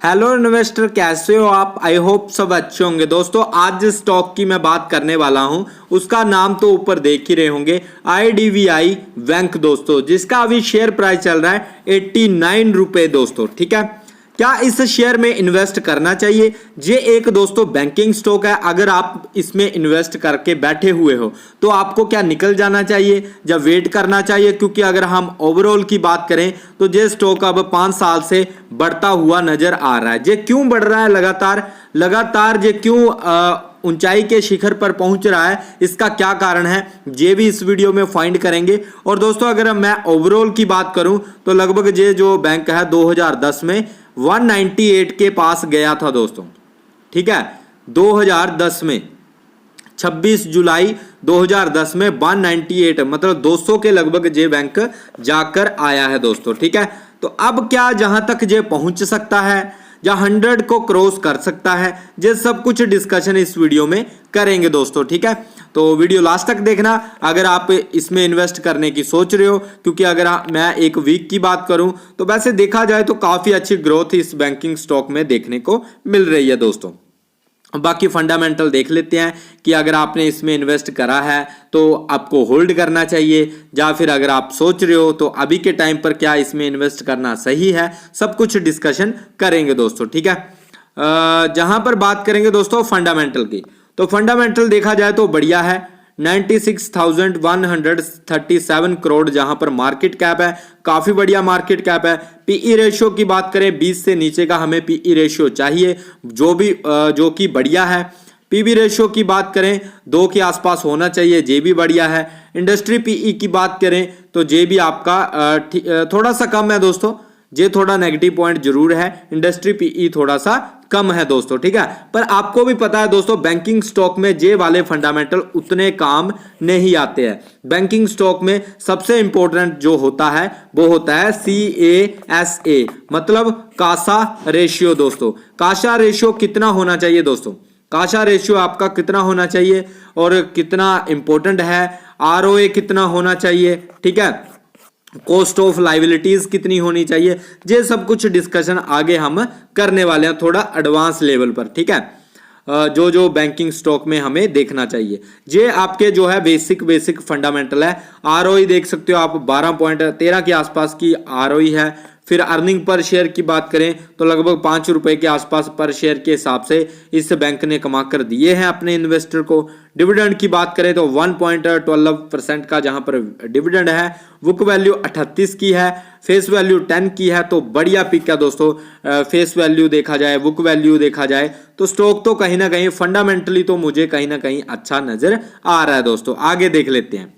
Hello investor, कैसे हो आप? आई होप सब अच्छे होंगे। दोस्तों आज जिस स्टॉक की मैं बात करने वाला हूं उसका नाम तो ऊपर देख ही रहे होंगे, IDVI बैंक दोस्तों, जिसका अभी शेयर प्राइस चल रहा है 89 रुपए दोस्तों। ठीक है, क्या इस शेयर में इन्वेस्ट करना चाहिए? ये एक दोस्तों बैंकिंग स्टॉक है। अगर आप इसमें इन्वेस्ट करके बैठे हुए हो तो आपको क्या निकल जाना चाहिए या वेट करना चाहिए? क्योंकि अगर हम ओवरऑल की बात करें तो ये स्टॉक अब 5 साल से बढ़ता हुआ नजर आ रहा है। ये क्यों बढ़ रहा है लगातार ये क्यों ऊंचाई के शिखर पर पहुंच रहा है, इसका क्या कारण है, ये भी इस वीडियो में फाइंड करेंगे। और दोस्तों अगर मैं ओवरऑल की बात करूं तो लगभग ये जो बैंक है 2010 में 198 के पास गया था दोस्तों। ठीक है, 2010 में 26 जुलाई 2010 में 198 मतलब 200 के लगभग ये बैंक जाकर आया है दोस्तों। ठीक है, तो अब क्या जहां तक ये पहुंच सकता है या 100 को क्रॉस कर सकता है, ये सब कुछ डिस्कशन इस वीडियो में करेंगे दोस्तों। ठीक है, तो वीडियो लास्ट तक देखना अगर आप इसमें इन्वेस्ट करने की सोच रहे हो। क्योंकि अगर मैं एक वीक की बात करूं तो वैसे देखा जाए तो काफी अच्छी ग्रोथ इस बैंकिंग स्टॉक में देखने को मिल रही है दोस्तों। बाकी फंडामेंटल देख लेते हैं कि अगर आपने इसमें इन्वेस्ट करा है तो आपको होल्ड करना चाहिए, या फिर अगर आप सोच रहे हो तो अभी के टाइम पर क्या इसमें इन्वेस्ट करना सही है, सब कुछ डिस्कशन करेंगे दोस्तों। ठीक है, जहां पर बात करेंगे दोस्तों फंडामेंटल की, तो फंडामेंटल देखा जाए तो बढ़िया है। 96,137 करोड़ जहां पर मार्केट कैप है, काफी बढ़िया मार्केट कैप है। पीई रेशियो की बात करें 20 से नीचे का हमें पीई रेशियो चाहिए, जो कि बढ़िया है। पीबी रेशियो की बात करें 2 के आसपास होना चाहिए, जे भी बढ़िया है। इंडस्ट्री पीई की बात करें तो जे भी आपका थोड़ा सा कम है दोस्तों, ये थोड़ा नेगेटिव पॉइंट जरूर है। इंडस्ट्री पीई थोड़ा सा कम है दोस्तों। ठीक है, पर आपको भी पता है दोस्तों बैंकिंग स्टॉक में जे वाले फंडामेंटल उतने काम नहीं आते हैं। बैंकिंग स्टॉक में सबसे इंपॉर्टेंट जो होता है वो होता है CASA मतलब कासा रेशियो दोस्तों। कासा रेशियो कितना होना चाहिए दोस्तों? कासा रेशियो आपका कितना होना चाहिए और कितना इंपॉर्टेंट है? ROA कितना होना चाहिए? ठीक है, कॉस्ट ऑफ लाइबिलिटीज कितनी होनी चाहिए, ये सब कुछ डिस्कशन आगे हम करने वाले हैं थोड़ा एडवांस लेवल पर। ठीक है, जो बैंकिंग स्टॉक में हमें देखना चाहिए, ये आपके जो है बेसिक फंडामेंटल है। ROE देख सकते हो आप 12.13 के आसपास की ROE है। फिर अर्निंग पर शेयर की बात करें तो लगभग 5 रुपए के आसपास पर शेयर के हिसाब से इस बैंक ने कमा कर दिए हैं अपने इन्वेस्टर को। डिविडेंड की बात करें तो 1.12% का जहां पर डिविडेंड है। बुक वैल्यू 38 की है, फेस वैल्यू 10 की है, तो बढ़िया पिक है दोस्तों। फेस वैल्यू देखा जाए, बुक वैल्यू देखा जाए तो स्टॉक तो कहीं ना कहीं फंडामेंटली तो मुझे कहीं ना कहीं अच्छा नजर आ रहा है दोस्तों। आगे देख लेते हैं,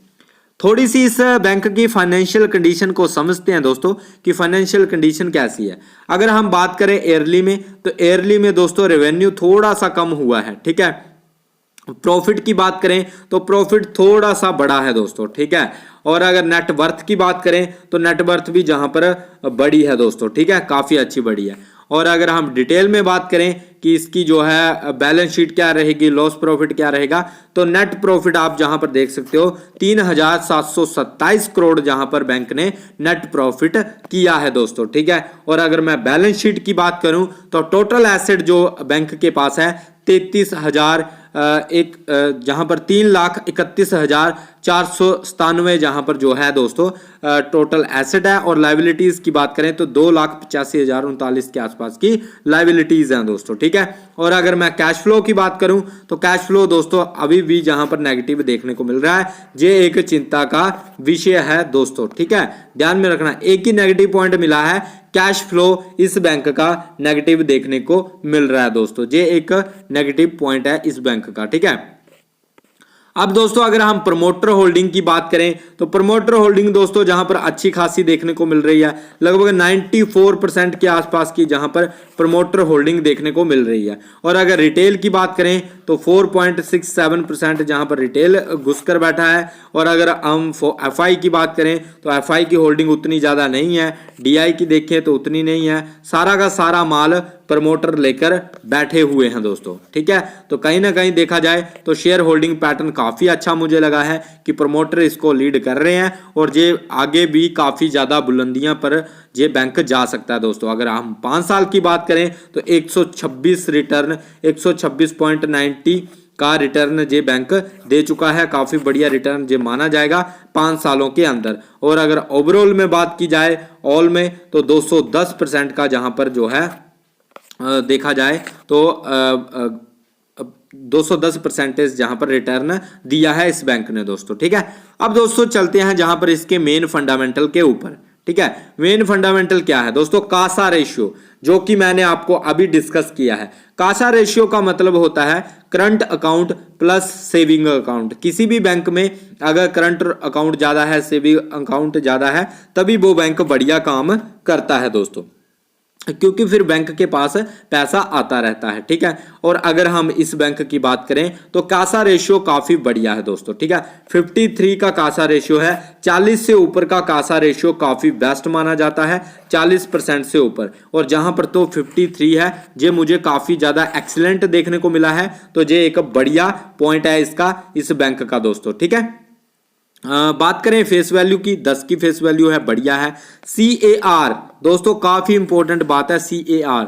थोड़ी सी इस बैंक की फाइनेंशियल कंडीशन को समझते हैं दोस्तों कि फाइनेंशियल कंडीशन कैसी है। अगर हम बात करें ईयरली में तो ईयरली में दोस्तों रेवेन्यू थोड़ा सा कम हुआ है। ठीक है, प्रॉफिट की बात करें तो प्रॉफिट थोड़ा सा बढ़ा है दोस्तों। ठीक है, और अगर नेट वर्थ की बात करें तो नेट वर्थ भी जहां पर बड़ी है दोस्तों। ठीक है, काफी अच्छी बड़ी है। और अगर हम डिटेल में बात करें कि इसकी जो है बैलेंस शीट क्या रहेगी, लॉस प्रॉफिट क्या रहेगा, तो नेट प्रॉफिट आप जहां पर देख सकते हो 3,727 करोड़ जहां पर बैंक ने नेट प्रॉफिट किया है दोस्तों। ठीक है, और अगर मैं बैलेंस शीट की बात करूं तो टोटल एसेट जो बैंक के पास है 33,000 जहां पर 3,31,497 जहां पर जो है दोस्तों टोटल एसेट है। और लाइबिलिटीज की बात करें तो 2,85,039 के आसपास की लाइबिलिटीज हैं दोस्तों। ठीक है, और अगर मैं कैश फ्लो की बात करूं तो कैश फ्लो दोस्तों अभी भी जहां पर नेगेटिव देखने को मिल रहा है, ये एक चिंता का विषय है दोस्तों। ठीक है, ध्यान में रखना, एक ही नेगेटिव पॉइंट मिला है, कैश फ्लो इस बैंक का नेगेटिव देखने को मिल रहा है दोस्तों। ये एक नेगेटिव पॉइंट है इस बैंक का। ठीक है, अब दोस्तों अगर हम प्रमोटर होल्डिंग की बात करें तो प्रमोटर होल्डिंग दोस्तों जहां पर अच्छी खासी देखने को मिल रही है, लगभग 94% के आसपास की जहां पर प्रमोटर होल्डिंग देखने को मिल रही है। और अगर रिटेल की बात करें तो 4.67% जहां पर रिटेल घुसकर बैठा है। और अगर हम FI की बात करें तो FI की होल्डिंग उतनी ज्यादा नहीं है, DI की देखें तो उतनी नहीं है। सारा का सारा माल प्रमोटर लेकर बैठे हुए हैं दोस्तों। ठीक है, तो कहीं ना कहीं देखा जाए तो शेयर होल्डिंग पैटर्न काफी अच्छा मुझे लगा है कि प्रमोटर इसको लीड कर रहे हैं और ये आगे भी काफी ज्यादा बुलंदियां पर ये बैंक जा सकता है दोस्तों। अगर हम 5 साल की बात करें तो 126 रिटर्न 126.90 का रिटर्न जे बैंक दे चुका है, काफी बढ़िया रिटर्न जे माना जाएगा 5 सालों के अंदर। और अगर ओवरऑल में बात की जाए ऑल में तो 210% का जहां पर जो है देखा जाए तो 210% जहां पर रिटर्न दिया है इस बैंक ने दोस्तों। ठीक है, अब दोस्तों चलते हैं जहां पर इसके मेन फंडामेंटल के ऊपर। ठीक है, मेन फंडामेंटल क्या है दोस्तों? कासा रेशियो, जो कि मैंने आपको अभी डिस्कस किया है। कासा रेशियो का मतलब होता है current account plus saving account. किसी भी बैंक में अगर करंट अकाउंट ज्यादा है, सेविंग अकाउंट ज्यादा है, तभी वो बैंक बढ़िया काम करता है दोस्तों, क्योंकि फिर बैंक के पास पैसा आता रहता है। ठीक है, और अगर हम इस बैंक की बात करें तो कासा रेशियो काफी बढ़िया है दोस्तों। ठीक है, 53 का कासा रेशियो है। 40 से ऊपर का कासा रेशियो काफी बेस्ट माना जाता है, 40% से ऊपर। और जहां पर तो 53 है, ये मुझे काफी ज्यादा एक्सीलेंट देखने को मिला है, तो ये एक बढ़िया पॉइंट है इसका, इस बैंक का दोस्तों। ठीक है, बात करें फेस वैल्यू की, 10 की फेस वैल्यू है, बढ़िया है। CAR दोस्तों काफी इंपॉर्टेंट बात है, CAR।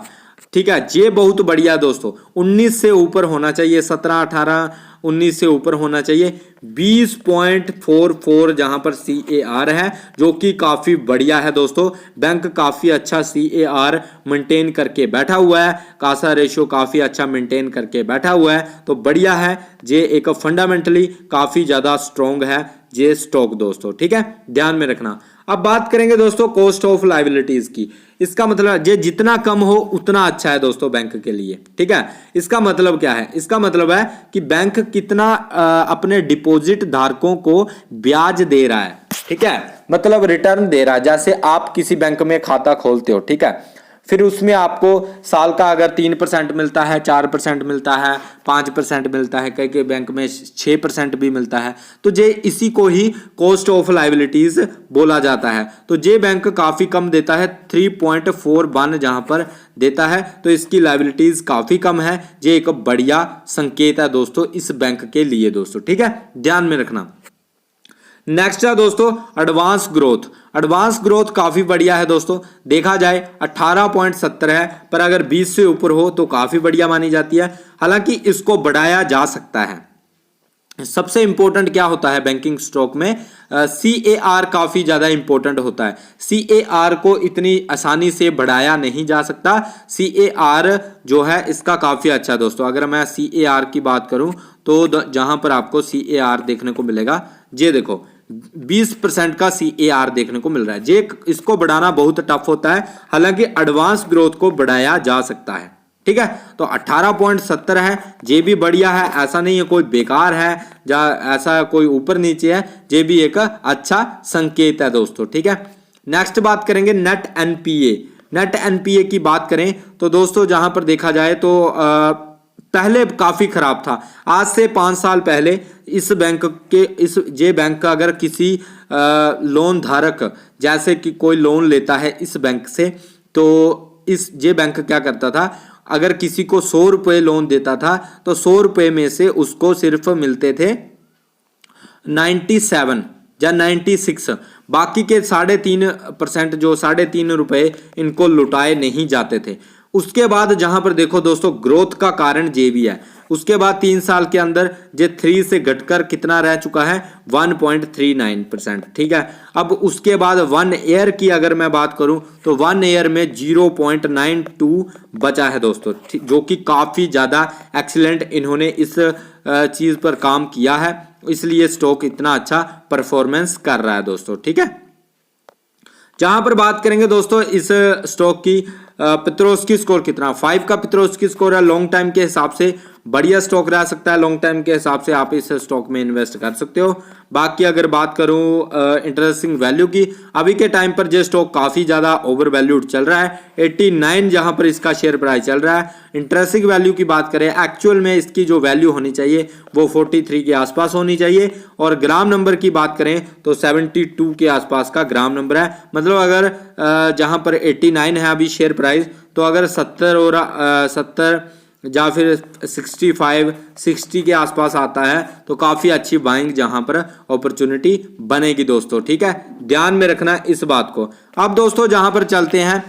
ठीक है, ये बहुत बढ़िया है दोस्तों, 19 से ऊपर होना चाहिए, 17, 18, 19 से ऊपर होना चाहिए। 20.44 जहां पर CAR है, जो कि काफी बढ़िया है दोस्तों। बैंक काफी अच्छा CAR मेंटेन करके बैठा हुआ है, कासा रेशियो काफी अच्छा मेंटेन करके बैठा हुआ है, तो बढ़िया है। ये एक फंडामेंटली काफी ज्यादा स्ट्रॉन्ग है ये स्टॉक दोस्तों। ठीक है, ध्यान में रखना। अब बात करेंगे दोस्तों कॉस्ट ऑफ लायबिलिटीज की। इसका मतलब ये जितना कम हो उतना अच्छा है दोस्तों बैंक के लिए। ठीक है, इसका मतलब क्या है? इसका मतलब है कि बैंक कितना अपने डिपॉजिट धारकों को ब्याज दे रहा है। ठीक है, मतलब रिटर्न दे रहा है। जैसे आप किसी बैंक में खाता खोलते हो, ठीक है, फिर उसमें आपको साल का अगर 3% मिलता है, 4% मिलता है, 5% मिलता है, कई कई बैंक में 6% भी मिलता है, तो ये इसी को ही कॉस्ट ऑफ लायबिलिटीज बोला जाता है। तो ये बैंक काफी कम देता है, 3.41 जहां पर देता है, तो इसकी लायबिलिटीज काफी कम है। ये एक बढ़िया संकेत है दोस्तों इस बैंक के लिए दोस्तों। ठीक है, ध्यान में रखना। नेक्स्ट है दोस्तों एडवांस ग्रोथ। एडवांस ग्रोथ काफी बढ़िया है दोस्तों, देखा जाए 18.70 है, पर अगर 20 से ऊपर हो तो काफी बढ़िया मानी जाती है। हालांकि इसको बढ़ाया जा सकता है। सबसे इंपॉर्टेंट क्या होता है बैंकिंग स्टॉक में? CAR काफी ज्यादा इंपॉर्टेंट होता है। CAR को इतनी आसानी से बढ़ाया नहीं जा सकता। CAR जो है इसका काफी अच्छा है दोस्तों। अगर मैं CAR की बात करूं तो जहां पर आपको CAR देखने को मिलेगा, ये देखो 20% का CAR देखने को मिल रहा है। ये इसको बढ़ाना बहुत टफ होता है, हालांकि एडवांस ग्रोथ को बढ़ाया जा सकता है। ठीक है, तो 18.70 है, ये भी बढ़िया है, ऐसा नहीं है कोई बेकार है या ऐसा कोई ऊपर नीचे है, ये भी एक अच्छा संकेत है दोस्तों। ठीक है, नेक्स्ट बात करेंगे नेट NPA। नेट NPA की बात करें तो दोस्तों जहां पर देखा जाए तो पहले काफी खराब था। आज से 5 साल पहले इस बैंक के ये बैंक का अगर किसी लोन धारक जैसे कि कोई लोन लेता है इस बैंक से, तो ये बैंक क्या करता था, अगर किसी को 100 रुपए लोन देता था तो 100 रुपए में से उसको सिर्फ मिलते थे 97 या 96, बाकी के 3.5% जो 3.5 रुपए इनको लुटाए नहीं जाते थे। उसके बाद जहां पर देखो दोस्तों ग्रोथ का कारण जे भी है, उसके बाद 3 साल के अंदर जे 3 से घटकर कितना रह चुका है 1.39%। ठीक है, अब उसके बाद 1 ईयर की अगर मैं बात करूं तो 1 ईयर में 0.92 बचा है दोस्तों, जो कि काफी ज्यादा एक्सीलेंट इन्होंने इस चीज पर काम किया है, इसलिए स्टॉक इतना अच्छा परफॉर्मेंस कर रहा है दोस्तों। ठीक है, जहां पर बात करेंगे दोस्तों इस स्टॉक की पेट्रोस्की स्कोर कितना, 5 का पेट्रोस्की स्कोर है, लॉन्ग टाइम के हिसाब से बढ़िया स्टॉक रह सकता है, लॉन्ग टाइम के हिसाब से आप इस स्टॉक में इन्वेस्ट कर सकते हो। बाकी अगर बात करूं इंटरेस्टिंग वैल्यू की, अभी के टाइम पर ये स्टॉक काफ़ी ज़्यादा ओवर वैल्यूड चल रहा है, 89 जहां पर इसका शेयर प्राइस चल रहा है। इंटरेस्टिंग वैल्यू की बात करें, एक्चुअल में इसकी जो वैल्यू होनी चाहिए वो 43 के आसपास होनी चाहिए, और ग्राम नंबर की बात करें तो 72 के आसपास का ग्राम नंबर है। मतलब अगर जहां पर 89 है अभी शेयर प्राइस, तो अगर 70 और 70 या फिर 65 60 के आसपास आता है तो काफ़ी अच्छी बाइंग जहां पर अपॉर्चुनिटी बनेगी दोस्तों, ठीक है, ध्यान में रखना इस बात को। अब दोस्तों जहां पर चलते हैं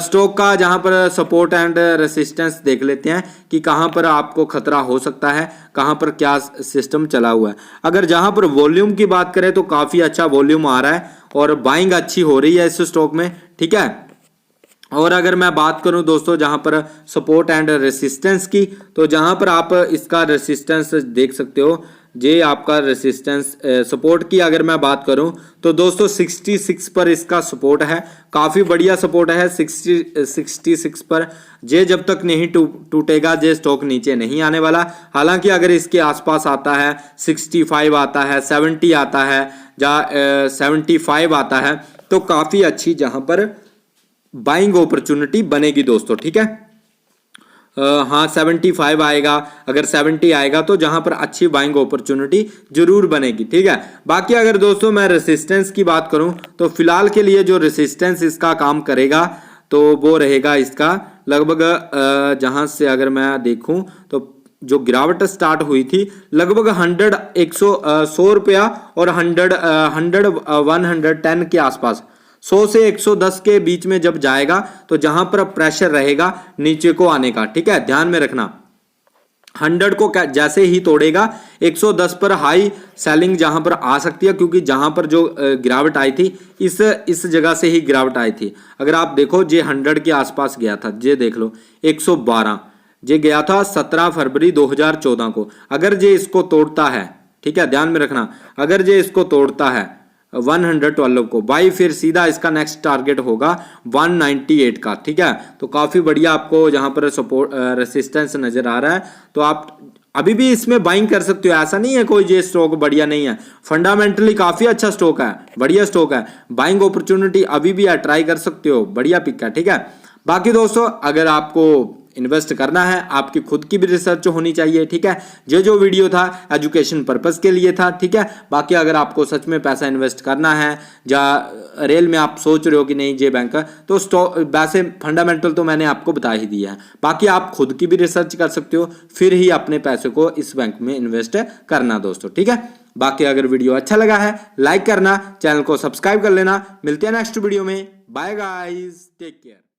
स्टॉक का, जहां पर सपोर्ट एंड रेसिस्टेंस देख लेते हैं कि कहां पर आपको खतरा हो सकता है, कहां पर क्या सिस्टम चला हुआ है। अगर जहां पर वॉल्यूम की बात करें तो काफ़ी अच्छा वॉल्यूम आ रहा है और बाइंग अच्छी हो रही है इस स्टॉक में, ठीक है। और अगर मैं बात करूं दोस्तों जहां पर सपोर्ट एंड रेसिस्टेंस की, तो जहां पर आप इसका रेसिस्टेंस देख सकते हो, ये आपका रेसिस्टेंस सपोर्ट की अगर मैं बात करूं तो दोस्तों 66 पर इसका सपोर्ट है, काफ़ी बढ़िया सपोर्ट है 66 पर। ये जब तक नहीं टूटेगा ये स्टॉक नीचे नहीं आने वाला। हालांकि अगर इसके आसपास आता है, 65 आता है, 70 आता है या 75 आता है तो काफ़ी अच्छी जहां पर बाइंग अपॉर्चुनिटी बनेगी दोस्तों, ठीक है। हाँ 75 आएगा, अगर 70 आएगा तो जहां पर अच्छी बाइंग अपॉर्चुनिटी जरूर बनेगी, ठीक है। बाकी अगर दोस्तों मैं रेसिस्टेंस की बात करूं तो फिलहाल के लिए जो रेसिस्टेंस इसका काम करेगा तो वो रहेगा इसका लगभग जहां से अगर मैं देखूं तो जो गिरावट स्टार्ट हुई थी लगभग 100 रुपया और 110 के आसपास, 100 से 110 के बीच में जब जाएगा तो जहां पर प्रेशर रहेगा नीचे को आने का, ठीक है, ध्यान में रखना। 100 को जैसे ही तोड़ेगा 110 पर हाई सेलिंग जहां पर आ सकती है, क्योंकि जहां पर जो गिरावट आई थी इस जगह से ही गिरावट आई थी। अगर आप देखो जे 100 के आसपास गया था, जे देख लो 112 जे गया था 17 फरवरी 2014 को। अगर जे इसको तोड़ता है, ठीक है, ध्यान में रखना, अगर जे इसको तोड़ता है 112 को भाई, फिर सीधा इसका नेक्स्ट टारगेट होगा 198 का, ठीक है। तो काफ़ी बढ़िया आपको जहां पर सपोर्ट रेसिस्टेंस नज़र आ रहा है, तो आप अभी भी इसमें बाइंग कर सकते हो। ऐसा नहीं है कोई ये स्टॉक बढ़िया नहीं है, फंडामेंटली काफ़ी अच्छा स्टॉक है, बढ़िया स्टॉक है, बाइंग अपॉर्चुनिटी अभी भी ट्राई कर सकते हो, बढ़िया पिक है, ठीक है। बाकी दोस्तों अगर आपको इन्वेस्ट करना है, आपकी खुद की भी रिसर्च होनी चाहिए, ठीक है। जो वीडियो था एजुकेशन पर्पस के लिए था, ठीक है। बाकी अगर आपको सच में पैसा इन्वेस्ट करना है या रेल में आप सोच रहे हो कि नहीं जे बैंक तो स्टॉक, वैसे फंडामेंटल तो मैंने आपको बता ही दिया है। बाकी आप खुद की भी रिसर्च कर सकते हो, फिर ही अपने पैसे को इस बैंक में इन्वेस्ट करना दोस्तों, ठीक है। बाकी अगर वीडियो अच्छा लगा है लाइक करना, चैनल को सब्सक्राइब कर लेना। मिलते हैं नेक्स्ट वीडियो में, बाय गाइस, टेक केयर।